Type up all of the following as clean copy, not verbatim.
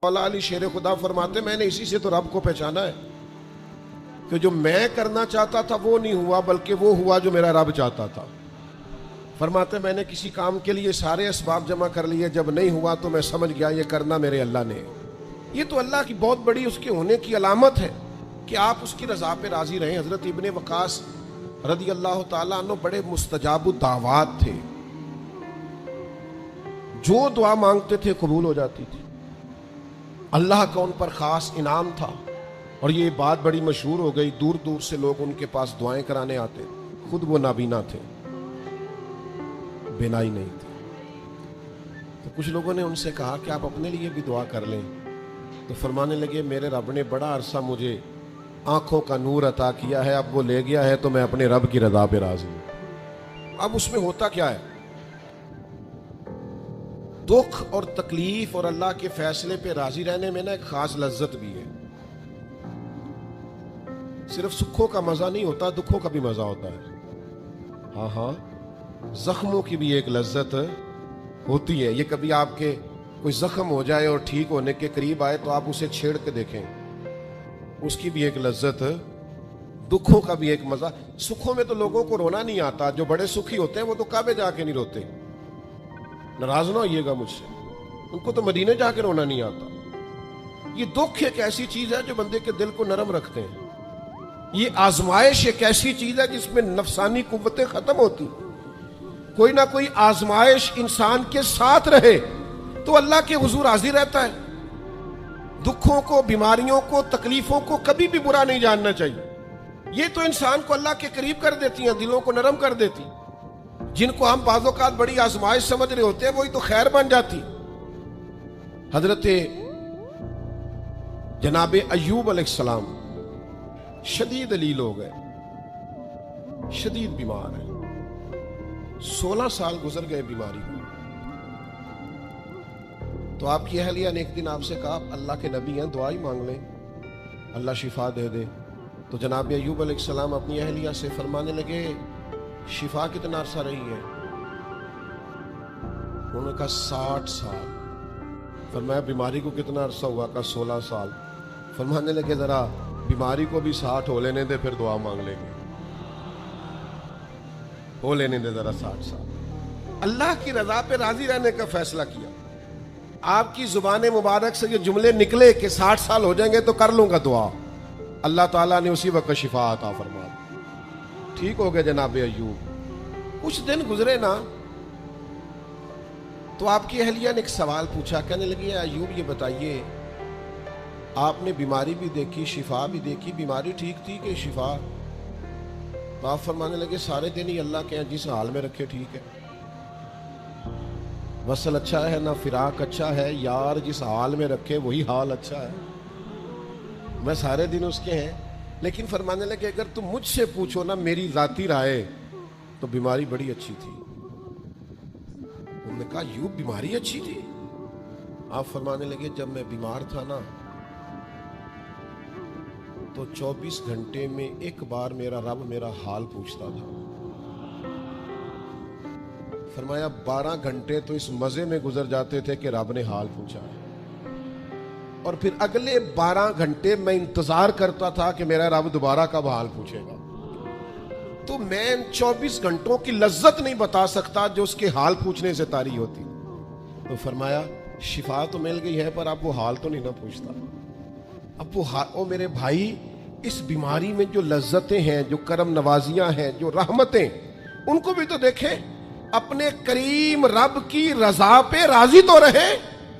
مولا علی شیر خدا فرماتے میں نے اسی سے تو رب کو پہچانا ہے کہ جو میں کرنا چاہتا تھا وہ نہیں ہوا بلکہ وہ ہوا جو میرا رب چاہتا تھا۔ فرماتے میں نے کسی کام کے لیے سارے اسباب جمع کر لیے، جب نہیں ہوا تو میں سمجھ گیا یہ کرنا میرے اللہ نے۔ یہ تو اللہ کی بہت بڑی اس کے ہونے کی علامت ہے کہ آپ اس کی رضا پہ راضی رہیں۔ حضرت ابن وقاص رضی اللہ تعالیٰ عنہ بڑے مستجاب الدعوات تھے، جو دعا مانگتے تھے قبول ہو جاتی تھی، اللہ کا ان پر خاص انعام تھا۔ اور یہ بات بڑی مشہور ہو گئی، دور دور سے لوگ ان کے پاس دعائیں کرانے آتے، خود وہ نابینا تھے، بینائی نہیں تھی۔ تو کچھ لوگوں نے ان سے کہا کہ آپ اپنے لیے بھی دعا کر لیں، تو فرمانے لگے میرے رب نے بڑا عرصہ مجھے آنکھوں کا نور عطا کیا ہے، اب وہ لے گیا ہے تو میں اپنے رب کی رضا پہ راضی ہوں۔ اب اس میں ہوتا کیا ہے؟ دکھ اور تکلیف اور اللہ کے فیصلے پہ راضی رہنے میں نا ایک خاص لذت بھی ہے۔ صرف سکھوں کا مزہ نہیں ہوتا، دکھوں کا بھی مزہ ہوتا ہے۔ ہاں، زخموں کی بھی ایک لذت ہوتی ہے۔ یہ کبھی آپ کے کوئی زخم ہو جائے اور ٹھیک ہونے کے قریب آئے تو آپ اسے چھیڑ کے دیکھیں، اس کی بھی ایک لذت، دکھوں کا بھی ایک مزہ۔ سکھوں میں تو لوگوں کو رونا نہیں آتا، جو بڑے سکھی ہوتے ہیں وہ تو کعبے جا کے نہیں روتے، ناراض نہ ہوئیے گا مجھ سے، ان کو تو مدینے جا کے رونا نہیں آتا۔ یہ دکھ ایک ایسی چیز ہے جو بندے کے دل کو نرم رکھتے ہیں۔ یہ آزمائش ایک ایسی چیز ہے جس میں نفسانی قوتیں ختم ہوتی۔ کوئی نہ کوئی آزمائش انسان کے ساتھ رہے تو اللہ کے حضور حاضر رہتا ہے۔ دکھوں کو، بیماریوں کو، تکلیفوں کو کبھی بھی برا نہیں جاننا چاہیے۔ یہ تو انسان کو اللہ کے قریب کر دیتی ہیں، دلوں کو نرم کر دیتی۔ جن کو ہم بعض اوقات بڑی آزمائش سمجھ رہے ہوتے ہیں وہی تو خیر بن جاتی۔ حضرت جناب ایوب علیہ السلام شدید علیل ہو گئے، شدید بیمار ہیں، 16 سال گزر گئے بیماری کو۔ تو آپ کی اہلیہ نے ایک دن آپ سے کہا اللہ کے نبی ہیں، دعا ہی مانگ لیں، اللہ شفا دے دے۔ تو جناب ایوب علیہ السلام اپنی اہلیہ سے فرمانے لگے شفا کتنا عرصہ رہی ہے؟ انہوں نے کہا 60 سال۔ فرمایا بیماری کو کتنا عرصہ ہوا؟ کہا 16 سال۔ فرمانے لگے ذرا بیماری کو بھی 60 ہو لینے دے پھر دعا مانگ لیں گے، ہو لینے دے ذرا 60 سال۔ اللہ کی رضا پہ راضی رہنے کا فیصلہ کیا۔ آپ کی زبان مبارک سے یہ جملے نکلے کہ 60 سال ہو جائیں گے تو کر لوں گا دعا، اللہ تعالیٰ نے اسی وقت شفا عطا فرما دی، ٹھیک ہو گئے جناب ایوب۔ کچھ دن گزرے نا تو آپ کی اہلیہ نے ایک سوال پوچھا، کہنے لگی ایوب یہ بتائیے آپ نے بیماری بھی دیکھی، شفا بھی دیکھی، بیماری ٹھیک تھی کہ شفا؟ تو آپ فرمانے لگے سارے دن ہی اللہ کے ہیں، جس حال میں رکھے ٹھیک ہے۔ وصل اچھا ہے نہ فراق اچھا ہے، یار جس حال میں رکھے وہی حال اچھا ہے، میں سارے دن اس کے ہیں۔ لیکن فرمانے لگے اگر تم مجھ سے پوچھو نا میری ذاتی رائے تو بیماری بڑی اچھی تھی۔ انہوں نے کہا یوں بیماری اچھی تھی؟ آپ فرمانے لگے جب میں بیمار تھا نا تو 24 گھنٹے میں ایک بار میرا رب میرا حال پوچھتا تھا۔ فرمایا 12 گھنٹے تو اس مزے میں گزر جاتے تھے کہ رب نے حال پوچھا ہے، اور پھر اگلے 12 گھنٹے میں انتظار کرتا تھا کہ میرا رب دوبارہ کب حال پوچھے گا۔ تو میں 24 گھنٹوں کی لذت نہیں بتا سکتا جو اس کے حال پوچھنے سے طاری ہوتی۔ تو فرمایا شفا تو مل گئی ہے پر اب وہ حال تو نہیں نہ پوچھتا۔ اب وہ میرے بھائی اس بیماری میں جو لذتیں ہیں، جو کرم نوازیاں ہیں، جو رحمتیں، ان کو بھی تو دیکھیں۔ اپنے کریم رب کی رضا پہ راضی تو رہے۔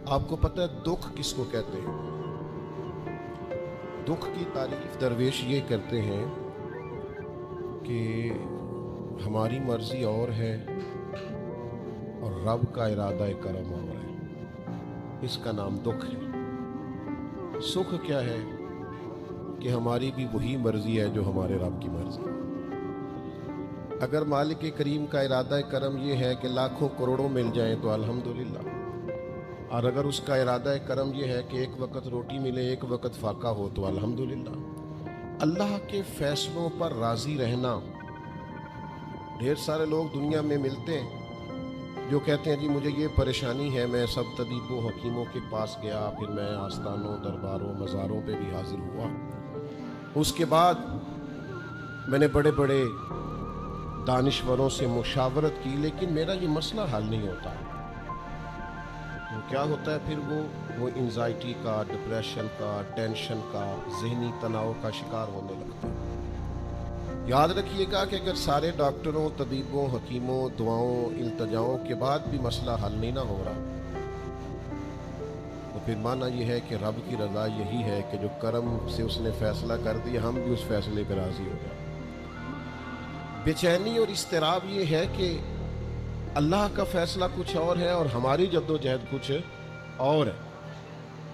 آپ کو پتہ ہے دکھ کس کو کہتے ہیں؟ دکھ کی تعریف درویش یہ کرتے ہیں کہ ہماری مرضی اور ہے اور رب کا ارادہ کرم اور ہے، اس کا نام دکھ ہے۔ سکھ کیا ہے کہ ہماری بھی وہی مرضی ہے جو ہمارے رب کی مرضی ہے۔ اگر مالک کریم کا ارادہ کرم یہ ہے کہ لاکھوں کروڑوں مل جائیں تو الحمدللہ، اور اگر اس کا ارادہ کرم یہ ہے کہ ایک وقت روٹی ملے ایک وقت فاقہ ہو تو الحمدللہ۔ اللہ کے فیصلوں پر راضی رہنا۔ ڈھیر سارے لوگ دنیا میں ملتے ہیں جو کہتے ہیں جی مجھے یہ پریشانی ہے، میں سب طبیبوں حکیموں کے پاس گیا، پھر میں آستانوں درباروں مزاروں پہ بھی حاضر ہوا، اس کے بعد میں نے بڑے بڑے دانشوروں سے مشاورت کی، لیکن میرا یہ مسئلہ حل نہیں ہوتا۔ تو کیا ہوتا ہے پھر وہ انزائٹی کا، ڈپریشن کا، ٹینشن کا، ذہنی تناؤ کا شکار ہونے لگتا ہے۔ یاد رکھیے گا کہ اگر سارے ڈاکٹروں، طبیبوں، حکیموں، دعاؤں، التجاؤں کے بعد بھی مسئلہ حل نہیں نہ ہو رہا، تو پھر معنی یہ ہے کہ رب کی رضا یہی ہے کہ جو کرم سے اس نے فیصلہ کر دیا، ہم بھی اس فیصلے پہ راضی ہو جائیں۔ بے چینی اور اضطراب یہ ہے کہ اللہ کا فیصلہ کچھ اور ہے اور ہماری جدوجہد کچھ اور ہے،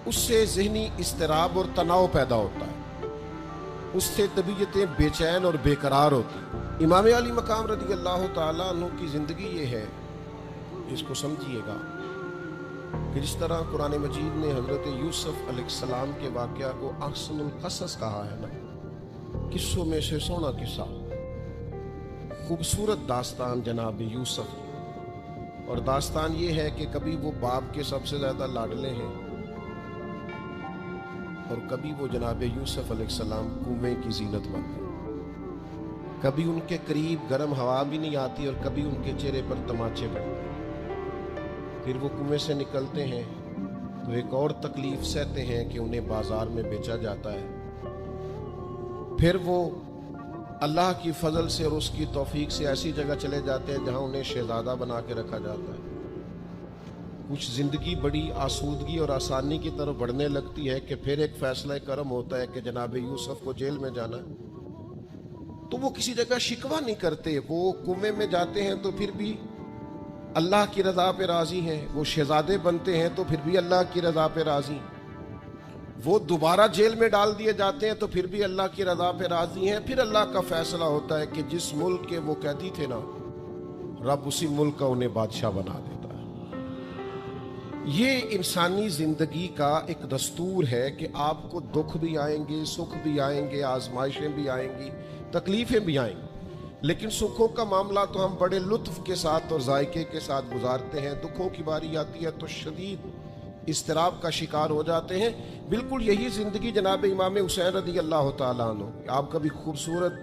اس سے ذہنی اضطراب اور تناؤ پیدا ہوتا ہے، اس سے طبیعتیں بے چین اور بے قرار ہوتی ہیں۔ امام علی مقام رضی اللہ تعالیٰ عنہ کی زندگی یہ ہے، اس کو سمجھیے گا کہ جس طرح قرآن مجید نے حضرت یوسف علیہ السلام کے واقعہ کو احسن القصص کہا ہے نا، قصوں میں سے سونا قصہ، خوبصورت داستان جناب یوسف کی، اور داستان یہ ہے کہ کبھی وہ باپ کے سب سے زیادہ لاڈلے ہیں اور کبھی وہ جناب یوسف علیہ السلام کنویں کی زینت بنتے ہیں، کبھی ان کے قریب گرم ہوا بھی نہیں آتی اور کبھی ان کے چہرے پر تماچے بنتے ہیں۔ پھر وہ کنویں سے نکلتے ہیں تو ایک اور تکلیف سہتے ہیں کہ انہیں بازار میں بیچا جاتا ہے۔ پھر وہ اللہ کی فضل سے اور اس کی توفیق سے ایسی جگہ چلے جاتے ہیں جہاں انہیں شہزادہ بنا کے رکھا جاتا ہے۔ کچھ زندگی بڑی آسودگی اور آسانی کی طرف بڑھنے لگتی ہے کہ پھر ایک فیصلہ کرم ہوتا ہے کہ جناب یوسف کو جیل میں جانا ہے، تو وہ کسی جگہ شکوہ نہیں کرتے، وہ کنویں میں جاتے ہیں تو پھر بھی اللہ کی رضا پہ راضی ہیں، وہ شہزادے بنتے ہیں تو پھر بھی اللہ کی رضا پہ راضی، وہ دوبارہ جیل میں ڈال دیے جاتے ہیں تو پھر بھی اللہ کی رضا پہ راضی ہیں۔ پھر اللہ کا فیصلہ ہوتا ہے کہ جس ملک کے وہ قیدی تھے نا، رب اسی ملک کا انہیں بادشاہ بنا دیتا ہے۔ یہ انسانی زندگی کا ایک دستور ہے کہ آپ کو دکھ بھی آئیں گے، سکھ بھی آئیں گے، آزمائشیں بھی آئیں گی، تکلیفیں بھی آئیں گی، لیکن سکھوں کا معاملہ تو ہم بڑے لطف کے ساتھ اور ذائقے کے ساتھ گزارتے ہیں، دکھوں کی باری آتی ہے تو شدید اضطراب کا شکار ہو جاتے ہیں۔ بالکل یہی زندگی جناب امام حسین رضی اللہ تعالیٰ عنہ، آپ کبھی خوبصورت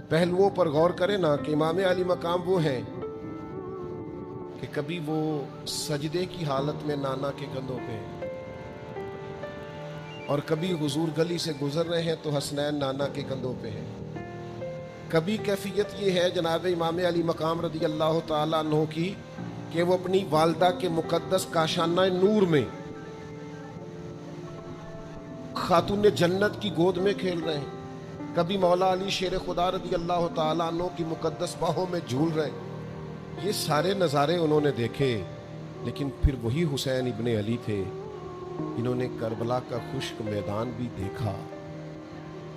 پہلوؤں پر غور کریں نا کہ امام علی مقام وہ ہیں کہ کبھی وہ سجدے کی حالت میں نانا کے کندھوں پہ ہیں، اور کبھی حضور گلی سے گزر رہے ہیں تو حسنین نانا کے کندھوں پہ ہیں۔ کبھی کیفیت یہ ہے جناب امام علی مقام رضی اللہ تعالیٰ عنہ کی کہ وہ اپنی والدہ کے مقدس کاشانہ نور میں خاتون جنت کی گود میں کھیل رہے ہیں، کبھی مولا علی شیر خدا رضی اللہ تعالیٰ عنہ کی مقدس باہوں میں جھول رہے ہیں۔ یہ سارے نظارے انہوں نے دیکھے، لیکن پھر وہی حسین ابن علی تھے، انہوں نے کربلا کا خشک میدان بھی دیکھا،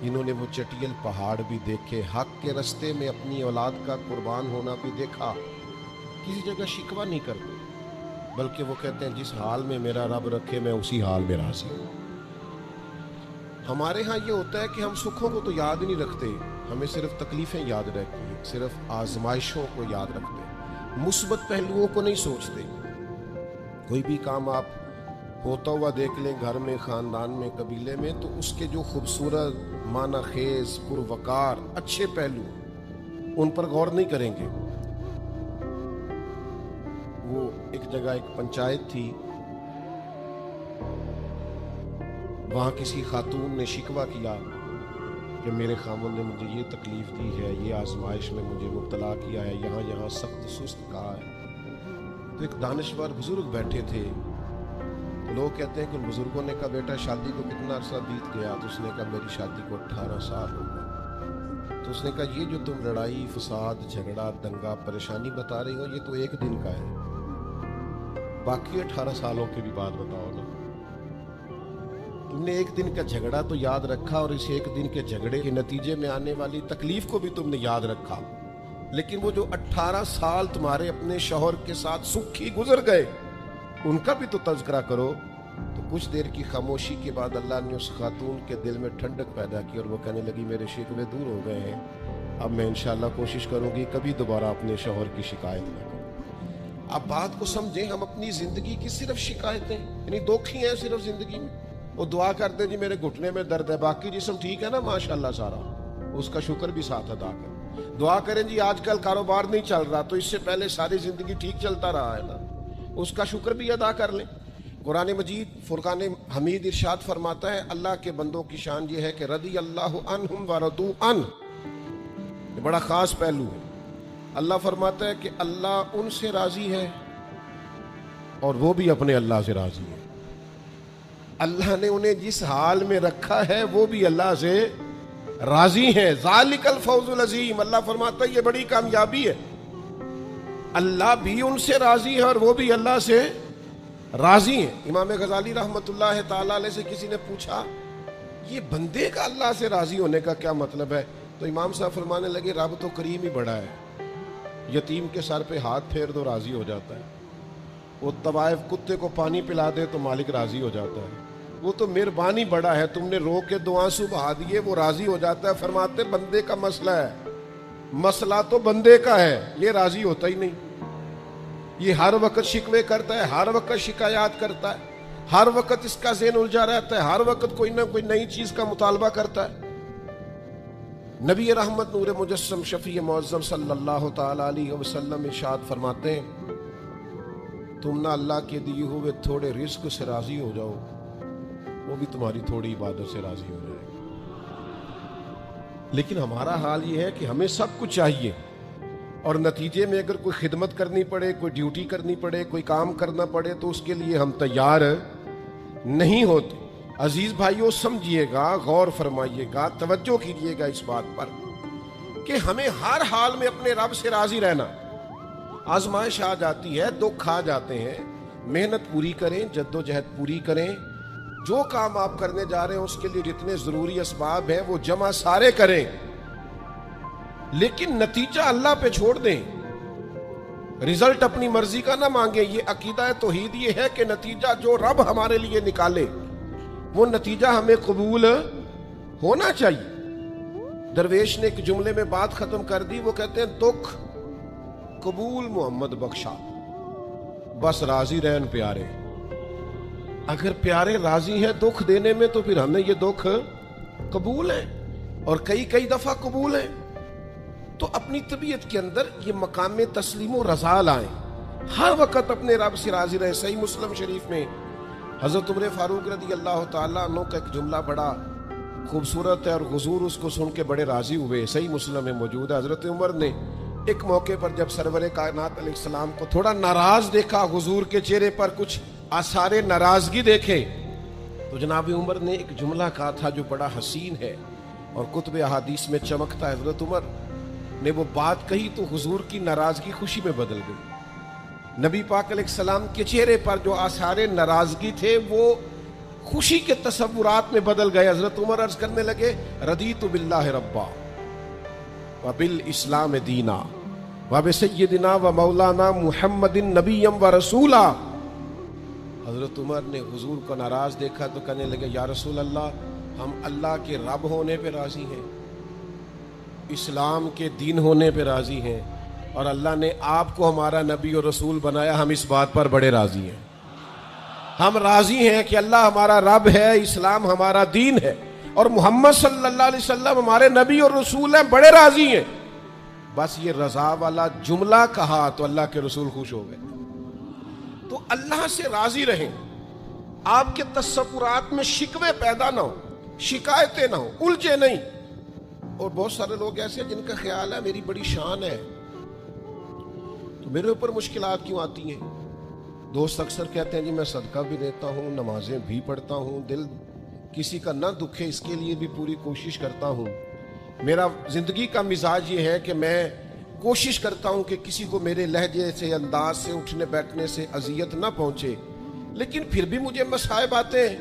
انہوں نے وہ چٹیل پہاڑ بھی دیکھے، حق کے رستے میں اپنی اولاد کا قربان ہونا بھی دیکھا۔ کسی جگہ شکوہ نہیں کرتے، بلکہ وہ کہتے ہیں جس حال میں میرا رب رکھے میں اسی حال میں راضی ہوں۔ ہمارے ہاں یہ ہوتا ہے کہ ہم سکھوں کو تو یاد نہیں رکھتے، ہمیں صرف تکلیفیں یاد رہتی ہیں، صرف آزمائشوں کو یاد رکھتے ہیں، مثبت پہلوؤں کو نہیں سوچتے۔ کوئی بھی کام آپ ہوتا ہوا دیکھ لیں گھر میں، خاندان میں، قبیلے میں، تو اس کے جو خوبصورت، معنی خیز، پروقار، اچھے پہلو، ان پر غور نہیں کریں گے۔ وہ ایک جگہ ایک پنچایت تھی، وہاں کسی خاتون نے شکوہ کیا کہ میرے خامن نے مجھے یہ تکلیف دی ہے، یہ آزمائش میں مجھے مبتلا کیا ہے، یہاں سخت سست کہا ہے۔ تو ایک دانشور بزرگ بیٹھے تھے، تو لوگ کہتے ہیں کہ ان بزرگوں نے کہا بیٹا شادی کو کتنا عرصہ بیت گیا؟ تو اس نے کہا میری شادی کو 18 سال ہو گئے۔ تو اس نے کہا یہ جو تم لڑائی، فساد، جھگڑا، دنگا، پریشانی بتا رہی ہو، یہ تو ایک دن کا ہے، باقی 18 سالوں کی بھی بات بتاؤ نا۔ تم نے ایک دن کا جھگڑا تو یاد رکھا، اور اس ایک دن کے جھگڑے کے نتیجے میں آنے والی تکلیف کو بھی تم نے یاد رکھا، لیکن وہ جو 18 سال تمہارے اپنے شوہر کے ساتھ سکھی گزر گئے، ان کا بھی تو تذکرہ کرو۔ تو کچھ دیر کی خاموشی کے بعد اللہ نے اس خاتون کے دل میں ٹھنڈک پیدا کی، اور وہ کہنے لگی میرے شکوے دور ہو گئے ہیں، اب میں انشاءاللہ کوشش کروں گی کبھی دوبارہ اپنے شوہر کی شکایت نہ کروں۔ اب بات کو سمجھیں, ہم اپنی زندگی کی صرف شکایتیں, یعنی دکھ ہی ہیں صرف زندگی میں. وہ دعا کرتے جی میرے گھٹنے میں درد ہے, باقی جسم ٹھیک ہے نا ماشاءاللہ سارا, اس کا شکر بھی ساتھ ادا کریں. دعا کریں جی آج کل کاروبار نہیں چل رہا, تو اس سے پہلے ساری زندگی ٹھیک چلتا رہا ہے نا, اس کا شکر بھی ادا کر لیں. قرآن مجید فرقان حمید ارشاد فرماتا ہے اللہ کے بندوں کی شان یہ ہے کہ رضی اللہ عنہم ورضوا عنہ, یہ بڑا خاص پہلو ہے. اللہ فرماتا ہے کہ اللہ ان سے راضی ہے اور وہ بھی اپنے اللہ سے راضی ہے. اللہ نے انہیں جس حال میں رکھا ہے وہ بھی اللہ سے راضی ہیں. ذالک الفوز العظیم, اللہ فرماتا ہے یہ بڑی کامیابی ہے. اللہ بھی ان سے راضی ہے اور وہ بھی اللہ سے راضی ہیں. امام غزالی رحمت اللہ تعالی علیہ سے کسی نے پوچھا یہ بندے کا اللہ سے راضی ہونے کا کیا مطلب ہے, تو امام صاحب فرمانے لگے رب تو کریم ہی بڑا ہے, یتیم کے سر پہ ہاتھ پھیر دو راضی ہو جاتا ہے, وہ طوائف کتے کو پانی پلا دے تو مالک راضی ہو جاتا ہے, وہ تو مہربانی بڑا ہے, تم نے رو کے دو آنسو بہا دیے وہ راضی ہو جاتا ہے. فرماتے بندے کا مسئلہ ہے, مسئلہ تو بندے کا ہے, یہ راضی ہوتا ہی نہیں. یہ ہر وقت شکوے کرتا ہے, ہر وقت شکایات کرتا ہے, ہر وقت اس کا ذہن الجھا رہتا ہے, ہر وقت کوئی نہ کوئی نئی چیز کا مطالبہ کرتا ہے. نبی رحمت نور مجسم شفیع معظم صلی اللہ تعالی علیہ وسلم ارشاد فرماتے ہیں تم نہ اللہ کے دیے ہوئے تھوڑے رزق سے راضی ہو جاؤ, وہ بھی تمہاری تھوڑی عبادت سے راضی ہو جائے گا. لیکن ہمارا حال یہ ہے کہ ہمیں سب کچھ چاہیے, اور نتیجے میں اگر کوئی خدمت کرنی پڑے, کوئی ڈیوٹی کرنی پڑے, کوئی کام کرنا پڑے تو اس کے لیے ہم تیار نہیں ہوتے. عزیز بھائیوں سمجھیے گا, غور فرمائیے گا, توجہ کیجیے گا اس بات پر کہ ہمیں ہر حال میں اپنے رب سے راضی رہنا. آزمائش آ جاتی ہے, دکھ آ جاتے ہیں, محنت پوری کریں, جد و جہد پوری کریں, جو کام آپ کرنے جا رہے ہیں اس کے لیے جتنے ضروری اسباب ہیں وہ جمع سارے کریں, لیکن نتیجہ اللہ پہ چھوڑ دیں, رزلٹ اپنی مرضی کا نہ مانگیں. یہ عقیدہ توحید یہ ہے کہ نتیجہ جو رب ہمارے لیے نکالے وہ نتیجہ ہمیں قبول ہونا چاہیے. درویش نے ایک جملے میں بات ختم کر دی, وہ کہتے ہیں دکھ قبول محمد بخشا, بس راضی رہن پیارے. اگر پیارے راضی ہیں دکھ دینے میں تو پھر ہمیں یہ دکھ قبول ہے, اور کئی دفعہ قبول ہے. تو اپنی طبیعت کے اندر یہ مقام تسلیم و رضا لائیں, ہر وقت اپنے رب سے راضی رہیں. صحیح مسلم شریف میں حضرت عمر فاروق رضی اللہ تعالیٰ عنہ کا ایک جملہ بڑا خوبصورت ہے, اور حضور اس کو سن کے بڑے راضی ہوئے. صحیح مسلم میں موجود ہے. حضرت عمر نے ایک موقع پر جب سرور کائنات علیہ السلام کو تھوڑا ناراض دیکھا, حضور کے چہرے پر کچھ آثار ناراضگی دیکھے, تو جناب عمر نے ایک جملہ کہا تھا جو بڑا حسین ہے اور کتب احادیث میں چمکتا ہے. حضرت عمر نے وہ بات کہی تو حضور کی ناراضگی خوشی میں بدل گئی. نبی پاک علیہ السلام کے چہرے پر جو آثار ناراضگی تھے وہ خوشی کے تصورات میں بدل گئے. حضرت عمر عرض کرنے لگے رضیت باللہ ربا وبالاسلام دینا وبسیدنا ومولانا محمد نبی و رسولا. حضرت عمر نے حضور کو ناراض دیکھا تو کہنے لگے یا رسول اللہ, ہم اللہ کے رب ہونے پہ راضی ہیں, اسلام کے دین ہونے پہ راضی ہیں, اور اللہ نے آپ کو ہمارا نبی اور رسول بنایا, ہم اس بات پر بڑے راضی ہیں. ہم راضی ہیں کہ اللہ ہمارا رب ہے, اسلام ہمارا دین ہے, اور محمد صلی اللہ علیہ وسلم ہمارے نبی اور رسول ہیں, بڑے راضی ہیں. بس یہ رضا والا جملہ کہا تو اللہ کے رسول خوش ہو گئے. تو اللہ سے راضی رہیں, آپ کے تصورات میں شکوے پیدا نہ ہو, شکایتیں نہ ہو, الجھے نہیں. اور بہت سارے لوگ ایسے ہیں جن کا خیال ہے میری بڑی شان ہے تو میرے اوپر مشکلات کیوں آتی ہیں. دوست اکثر کہتے ہیں جی میں صدقہ بھی دیتا ہوں, نمازیں بھی پڑھتا ہوں, دل کسی کا نہ دکھے اس کے لیے بھی پوری کوشش کرتا ہوں. میرا زندگی کا مزاج یہ ہے کہ میں کوشش کرتا ہوں کہ کسی کو میرے لہجے سے, انداز سے, اٹھنے بیٹھنے سے اذیت نہ پہنچے, لیکن پھر بھی مجھے مصائب آتے ہیں.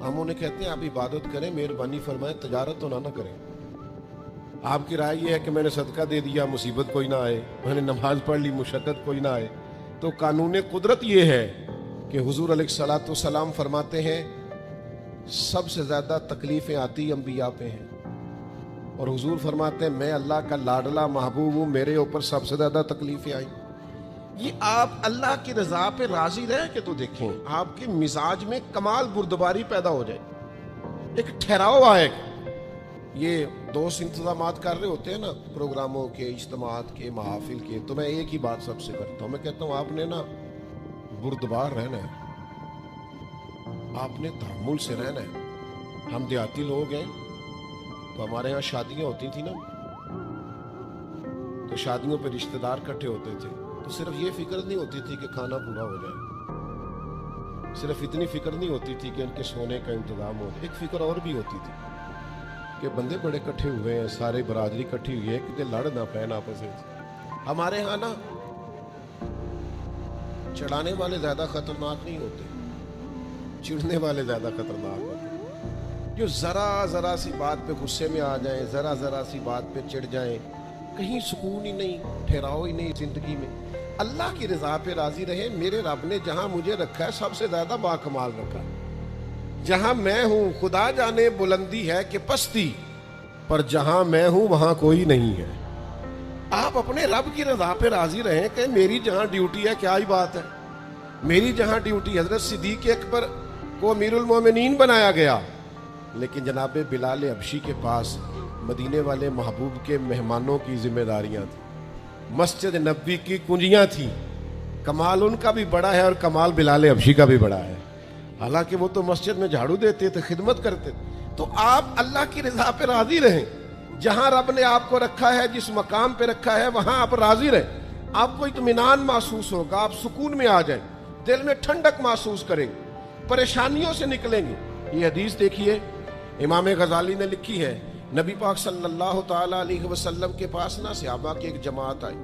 ہم انہیں کہتے ہیں آپ عبادت کریں, مہربانی فرمائیں, تجارت تو نہ کریں. آپ کی رائے یہ ہے کہ میں نے صدقہ دے دیا مصیبت کوئی نہ آئے, میں نے نماز پڑھ لی مشقت کوئی نہ آئے. تو قانون قدرت یہ ہے کہ حضور علیہ الصلوۃ والسلام فرماتے ہیں سب سے زیادہ تکلیفیں آتی انبیاء پہ ہیں, اور حضور فرماتے ہیں میں اللہ کا لاڈلا محبوب ہوں, میرے اوپر سب سے زیادہ تکلیفیں آئیں. یہ آپ اللہ کی رضا پہ راضی رہیں کہ تو دیکھیں آپ کے مزاج میں کمال بردباری پیدا ہو جائے، ایک ٹھہراؤ آئے گا۔ یہ دوست انتظامات کر رہے ہوتے ہیں نا پروگراموں کے، اجتماعات کے، محافل کے، تو میں ایک ہی بات سب سے کرتا ہوں، میں کہتا ہوں آپ نے نا بردبار رہنا ہے، آپ نے تحمل سے رہنا ہے۔ ہم دیہاتی لوگ ہیں تو ہمارے ہاں شادیاں ہوتی تھیں نا، تو شادیوں پہ رشتہ دار اکٹھے ہوتے تھے، تو صرف یہ فکر نہیں ہوتی تھی کہ کھانا پورا ہو جائے، صرف اتنی فکر نہیں ہوتی تھی کہ ان کے سونے کا انتظام ہو، ایک فکر اور بھی ہوتی تھی کہ بندے بڑے اکٹھے ہوئے ہیں، سارے برادری اکٹھی ہوئی ہے، کہ لڑ نہ پائیں آپس میں۔ ہمارے ہاں نا چڑھانے والے زیادہ خطرناک نہیں ہوتے، چڑھنے والے زیادہ خطرناک ہوتے، جو ذرا سی بات پہ غصے میں آ جائیں، ذرا سی بات پہ چڑھ جائیں، کہیں سکون ہی نہیں، ٹھہراؤ ہی نہیں زندگی میں۔ اللہ کی رضا پہ راضی رہے، میرے رب نے جہاں مجھے رکھا ہے سب سے زیادہ باکمال رکھا ہے، جہاں میں ہوں خدا جانے بلندی ہے کہ پستی، پر جہاں میں ہوں وہاں کوئی نہیں ہے۔ آپ اپنے رب کی رضا پہ راضی رہیں کہ میری جہاں ڈیوٹی ہے، کیا ہی بات ہے، میری جہاں ڈیوٹی، حضرت صدیق اکبر کو امیر المومنین بنایا گیا، لیکن جناب بلال حبشی کے پاس مدینے والے محبوب کے مہمانوں کی ذمہ داریاں تھیں، مسجد نبوی کی کنجیاں تھیں، کمال ان کا بھی بڑا ہے اور کمال بلال حبشی کا بھی بڑا ہے، حالانکہ وہ تو مسجد میں جھاڑو دیتے تھے، خدمت کرتے تھے۔ تو آپ اللہ کی رضا پہ راضی رہیں، جہاں رب نے آپ کو رکھا ہے، جس مقام پہ رکھا ہے وہاں آپ راضی رہیں، آپ کو اطمینان محسوس ہوگا، آپ سکون میں آ جائیں، دل میں ٹھنڈک محسوس کریں گے، پریشانیوں سے نکلیں گے۔ یہ حدیث دیکھیے امام غزالی نے لکھی ہے، نبی پاک صلی اللہ تعالی علیہ وسلم کے پاس نا صحابہ کی ایک جماعت آئی،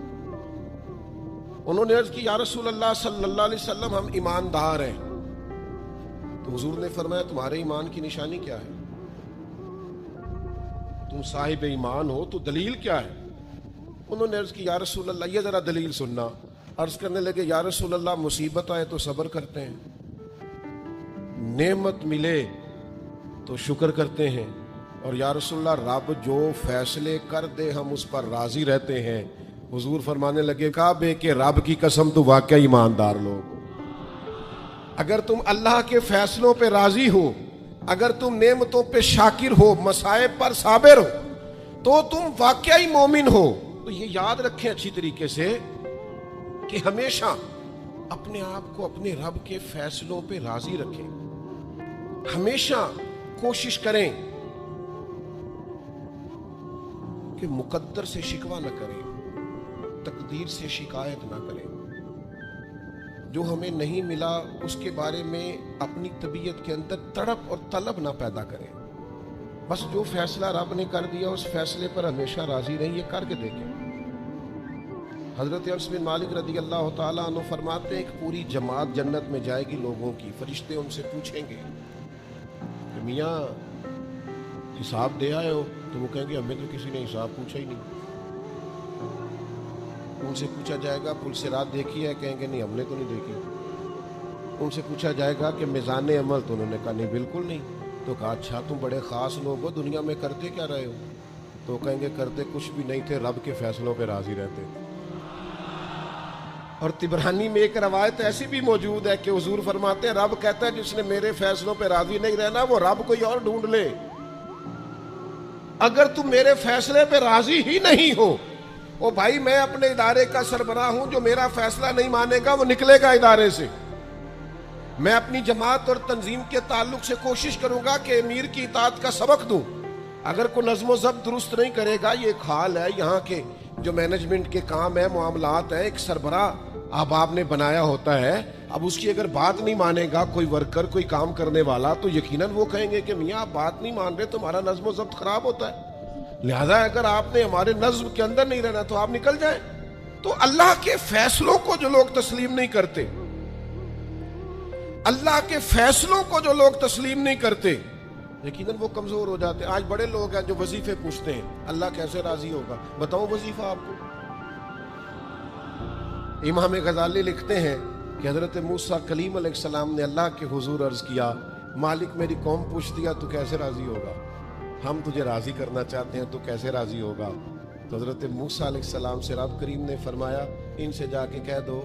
انہوں نے عرض کی یا رسول اللہ صلی اللہ علیہ وسلم ہم ایماندار ہیں، تو حضور نے فرمایا تمہارے ایمان کی نشانی کیا ہے، تم صاحب ایمان ہو تو دلیل کیا ہے؟ انہوں نے عرض کی یا رسول اللہ، یہ ذرا دلیل سننا۔ عرض کرنے لگے یا رسول اللہ مصیبت آئے تو صبر کرتے ہیں، نعمت ملے تو شکر کرتے ہیں، اور یا رسول اللہ رب جو فیصلے کر دے ہم اس پر راضی رہتے ہیں۔ حضور فرمانے لگے کعبے کے رب کی قسم تو واقعی ایماندار لوگ، اگر تم اللہ کے فیصلوں پہ راضی ہو، اگر تم نعمتوں پہ شاکر ہو، مصائب پر صابر ہو، تو تم واقعی مومن ہو۔ تو یہ یاد رکھیں اچھی طریقے سے کہ ہمیشہ اپنے آپ کو اپنے رب کے فیصلوں پہ راضی رکھیں، ہمیشہ کوشش کریں کہ مقدر سے شکوہ نہ کریں، تقدیر سے شکایت نہ کریں، جو ہمیں نہیں ملا اس کے بارے میں اپنی طبیعت کے اندر تڑپ اور طلب نہ پیدا کریں، بس جو فیصلہ رب نے کر دیا اس فیصلے پر ہمیشہ راضی رہیں۔ یہ کر کے دیکھیں۔ حضرت انس بن مالک رضی اللہ تعالیٰ عنہ فرماتے ہیں ایک پوری جماعت جنت میں جائے گی لوگوں کی، فرشتے ان سے پوچھیں گے کہ میاں حساب دے آئے ہو؟ تو وہ کہیں گے ہمیں تو کسی نے حساب پوچھا ہی نہیں۔ ان سے پوچھا جائے گا پل سے رات دیکھی ہے؟ کہیں گے نہیں ہم نے تو نہیں دیکھی۔ ان سے پوچھا جائے گا کہ میزان عمل؟ تو انہوں نے کہا نہیں بالکل نہیں۔ تو کہا اچھا تم بڑے خاص لوگ ہو، دنیا میں کرتے کیا رہے ہو؟ تو کہیں گے کرتے کچھ بھی نہیں تھے، رب کے فیصلوں پہ راضی رہتے۔ اور طبرانی میں ایک روایت ایسی بھی موجود ہے کہ حضور فرماتے ہیں رب کہتا ہے جس نے میرے فیصلوں پہ راضی نہیں رہنا وہ رب کوئی اور ڈھونڈ لے۔ اگر تم میرے فیصلے پہ راضی ہی نہیں ہو، او بھائی میں اپنے ادارے کا سربراہ ہوں، جو میرا فیصلہ نہیں مانے گا وہ نکلے گا ادارے سے۔ میں اپنی جماعت اور تنظیم کے تعلق سے کوشش کروں گا کہ امیر کی اطاعت کا سبق دوں، اگر کوئی نظم و ضبط درست نہیں کرے گا، یہ ایک حال ہے یہاں کے جو مینجمنٹ کے کام ہے، معاملات ہیں، ایک سربراہ احباب نے بنایا ہوتا ہے، اب اس کی اگر بات نہیں مانے گا کوئی ورکر، کوئی کام کرنے والا، تو یقیناً وہ کہیں گے کہ میاں آپ بات نہیں مان رہے، تمہارا نظم و ضبط خراب ہوتا ہے، لہذا اگر آپ نے ہمارے نظم کے اندر نہیں رہنا تو آپ نکل جائیں۔ تو اللہ کے فیصلوں کو جو لوگ تسلیم نہیں کرتے، اللہ کے فیصلوں کو جو لوگ تسلیم نہیں کرتے، یقیناً وہ کمزور ہو جاتے ہیں۔ آج بڑے لوگ ہیں جو وظیفے پوچھتے ہیں اللہ کیسے راضی ہوگا، بتاؤ وظیفہ آپ کو۔ امام غزالی لکھتے ہیں کہ حضرت موسیٰ کلیم علیہ السلام نے اللہ کے حضور عرض کیا مالک میری قوم پوچھتی ہے تو کیسے راضی ہوگا، ہم تجھے راضی کرنا چاہتے ہیں تو کیسے راضی ہوگا؟ تو حضرت موسیٰ علیہ السلام سے رب کریم نے فرمایا ان سے جا کے کہہ دو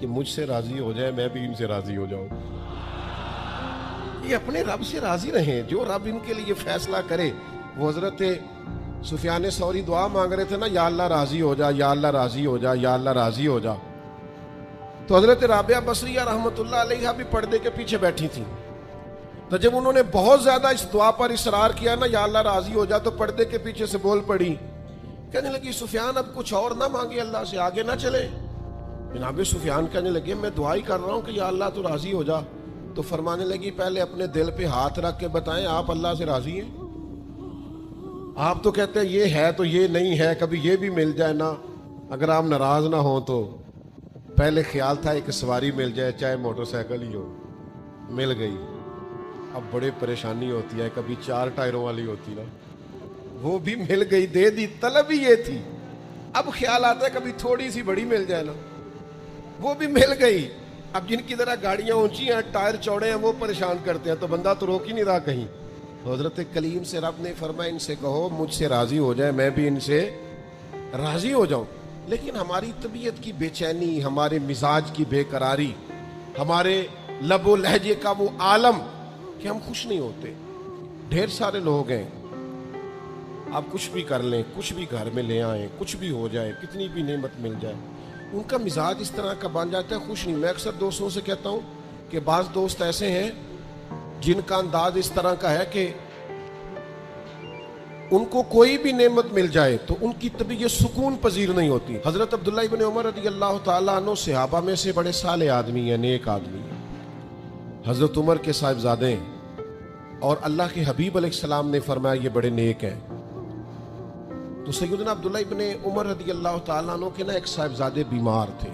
کہ مجھ سے راضی ہو جائے میں بھی ان سے راضی ہو جاؤں. یہ اپنے رب سے راضی رہیں, جو رب ان کے لیے فیصلہ کرے. وہ حضرت سفیان ثوری دعا مانگ رہے تھے نا, یا اللہ راضی ہو جا, یا اللہ راضی ہو جا, یا اللہ راضی ہو جا. تو حضرت رابعہ بصریہ رحمۃ اللہ علیہا بھی پردے کے پیچھے بیٹھی تھیں. تو جب انہوں نے بہت زیادہ اس دعا پر اصرار کیا نا, یا اللہ راضی ہو جا, تو پردے کے پیچھے سے بول پڑی, کہنے لگی سفیان اب کچھ اور نہ مانگے اللہ سے, آگے نہ چلے. جناب سفیان کہنے لگے میں دعا ہی کر رہا ہوں کہ یا اللہ تو راضی ہو جا. تو فرمانے لگی پہلے اپنے دل پہ ہاتھ رکھ کے بتائیں آپ اللہ سے راضی ہیں؟ آپ تو کہتے ہیں یہ ہے تو یہ نہیں ہے, کبھی یہ بھی مل جائے نا. اگر آپ ناراض نہ ہوں تو پہلے خیال تھا ایک سواری مل جائے, چاہے موٹر سائیکل ہی ہو, مل گئی. اب بڑے پریشانی ہوتی ہے, کبھی 4 ٹائروں والی ہوتی نا, وہ بھی مل گئی, دے دی, طلب ہی یہ تھی. اب خیال آتا ہے کبھی تھوڑی سی بڑی مل جائے نا, وہ بھی مل گئی. اب جن کی طرح گاڑیاں اونچی ہیں, ٹائر چوڑے ہیں, وہ پریشان کرتے ہیں, تو بندہ تو روک ہی نہیں رہا کہیں. حضرت کلیم سے رب نے فرمایا ان سے کہو مجھ سے راضی ہو جائے میں بھی ان سے راضی ہو جاؤں. لیکن ہماری طبیعت کی بے چینی, ہمارے مزاج کی بے قراری, ہمارے لب و لہجے کا وہ عالم کہ ہم خوش نہیں ہوتے. ڈھیر سارے لوگ ہیں, آپ کچھ بھی کر لیں, کچھ بھی گھر میں لے آئیں, کچھ بھی ہو جائے, کتنی بھی نعمت مل جائے, ان کا مزاج اس طرح کا بن جاتا ہے, خوش نہیں. میں اکثر دوستوں سے کہتا ہوں کہ بعض دوست ایسے ہیں جن کا انداز اس طرح کا ہے کہ ان کو کوئی بھی نعمت مل جائے تو ان کی طبیعت سکون پذیر نہیں ہوتی. حضرت عبداللہ ابن عمر رضی اللہ تعالیٰ عنہ صحابہ میں سے بڑے صالح آدمی ہیں, نیک آدمی ہیں. حضرت عمر کے صاحبزادے ہیں, اور اللہ کے حبیب علیہ السلام نے فرمایا یہ بڑے نیک ہیں. تو سیدنا عبداللہ ابن عمر رضی اللہ تعالیٰ عنہ کے نا ایک صاحبزادے بیمار تھے.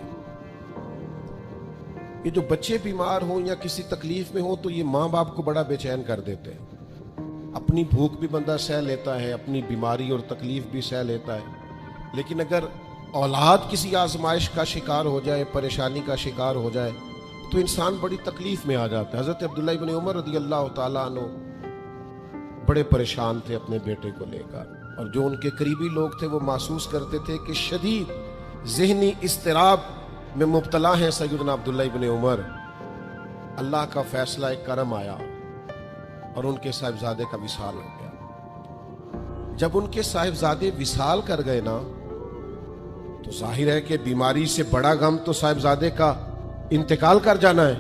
یہ جو بچے بیمار ہوں یا کسی تکلیف میں ہوں تو یہ ماں باپ کو بڑا بے چین کر دیتے ہیں. اپنی بھوک بھی بندہ سہ لیتا ہے, اپنی بیماری اور تکلیف بھی سہ لیتا ہے, لیکن اگر اولاد کسی آزمائش کا شکار ہو جائے, پریشانی کا شکار ہو جائے, تو انسان بڑی تکلیف میں آ جاتا ہے. حضرت عبداللہ ابن عمر رضی اللہ تعالیٰ عنہ بڑے پریشان تھے اپنے بیٹے کو لے کر, اور جو ان کے قریبی لوگ تھے وہ محسوس کرتے تھے کہ شدید ذہنی اضطراب میں مبتلا ہیں سیدنا عبداللہ ابن عمر. اللہ کا فیصلہ ایک کرم آیا اور ان کے صاحبزادے کا وصال ہو گیا. جب ان کے صاحبزادے وصال کر گئے نا, تو ظاہر ہے کہ بیماری سے بڑا غم تو صاحبزادے کا انتقال کر جانا ہے.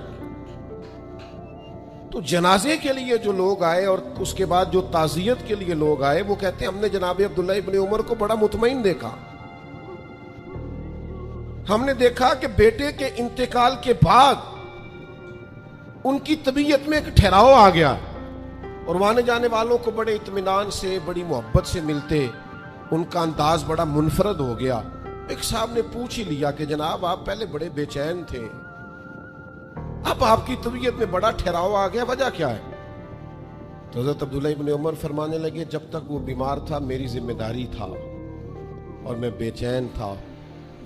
تو جنازے کے لیے جو لوگ آئے اور اس کے بعد جو تعزیت کے لیے لوگ آئے, وہ کہتے ہیں ہم نے جناب عبداللہ ابن عمر کو بڑا مطمئن دیکھا. ہم نے دیکھا کہ بیٹے کے انتقال کے بعد ان کی طبیعت میں ایک ٹھہراؤ آ گیا, اور آنے جانے والوں کو بڑے اطمینان سے, بڑی محبت سے ملتے, ان کا انداز بڑا منفرد ہو گیا. ایک صاحب نے پوچھ ہی لیا کہ جناب آپ پہلے بڑے بے چین تھے, اب آپ کی طبیعت میں بڑا ٹھہراؤ آ گیا, وجہ کیا ہے؟ تو حضرت عبداللہ ابن عمر فرمانے لگے جب تک وہ بیمار تھا میری ذمہ داری تھا اور میں بے چین تھا.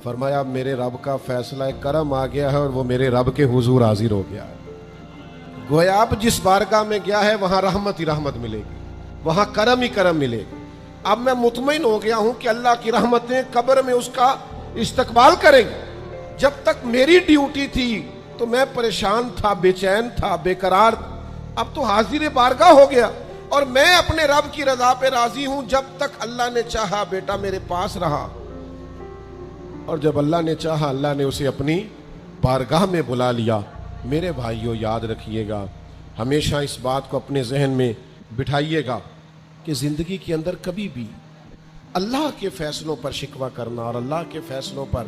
فرمایا اب میرے رب کا فیصلہ کرم آ گیا ہے اور وہ میرے رب کے حضور حاضر ہو گیا ہے. گویا اب جس بارگاہ میں گیا ہے وہاں رحمت ہی رحمت ملے گی, وہاں کرم ہی کرم ملے گی. اب میں مطمئن ہو گیا ہوں کہ اللہ کی رحمتیں قبر میں اس کا استقبال کریں گی. جب تک میری ڈیوٹی تھی تو میں پریشان تھا, بے چین تھا, بے قرار. اب تو حاضر بارگاہ ہو گیا اور میں اپنے رب کی رضا پہ راضی ہوں. جب تک اللہ نے چاہا بیٹا میرے پاس رہا, اور جب اللہ نے چاہا اللہ نے اسے اپنی بارگاہ میں بلا لیا. میرے بھائیوں یاد رکھیے گا, ہمیشہ اس بات کو اپنے ذہن میں بٹھائیے گا کہ زندگی کے اندر کبھی بھی اللہ کے فیصلوں پر شکوہ کرنا اور اللہ کے فیصلوں پر